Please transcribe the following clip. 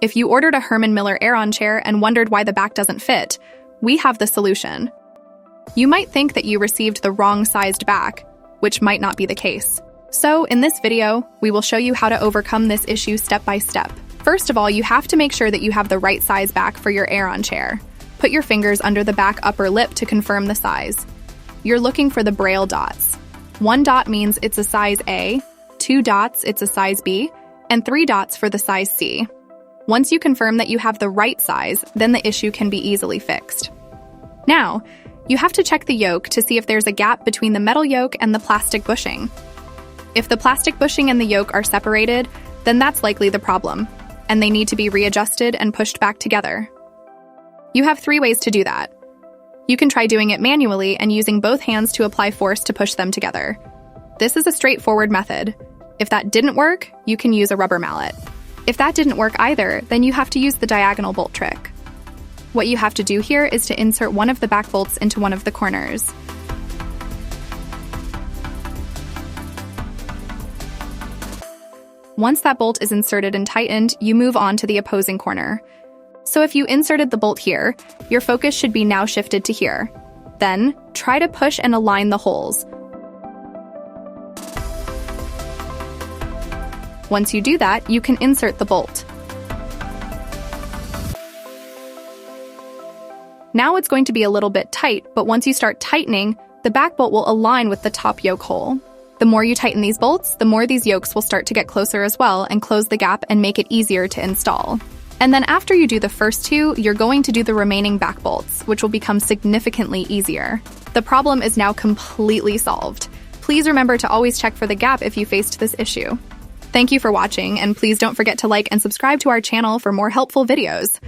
If you ordered a Herman Miller Aeron chair and wondered why the back doesn't fit, we have the solution. You might think that you received the wrong sized back, which might not be the case. So, in this video, we will show you how to overcome this issue step by step. First of all, you have to make sure that you have the right size back for your Aeron chair. Put your fingers under the back upper lip to confirm the size. You're looking for the Braille dots. 1 dot means it's a size A, 2 dots it's a size B, and 3 dots for the size C. Once you confirm that you have the right size, then the issue can be easily fixed. Now, you have to check the yoke to see if there's a gap between the metal yoke and the plastic bushing. If the plastic bushing and the yoke are separated, then that's likely the problem, and they need to be readjusted and pushed back together. You have 3 ways to do that. You can try doing it manually and using both hands to apply force to push them together. This is a straightforward method. If that didn't work, you can use a rubber mallet. If that didn't work either, then you have to use the diagonal bolt trick. What you have to do here is to insert one of the back bolts into one of the corners. Once that bolt is inserted and tightened, you move on to the opposing corner. So if you inserted the bolt here, your focus should be now shifted to here. Then, try to push and align the holes. Once you do that, you can insert the bolt. Now it's going to be a little bit tight, but once you start tightening, the back bolt will align with the top yoke hole. The more you tighten these bolts, the more these yokes will start to get closer as well and close the gap and make it easier to install. And then after you do the first 2, you're going to do the remaining back bolts, which will become significantly easier. The problem is now completely solved. Please remember to always check for the gap if you faced this issue. Thank you for watching, and please don't forget to like and subscribe to our channel for more helpful videos.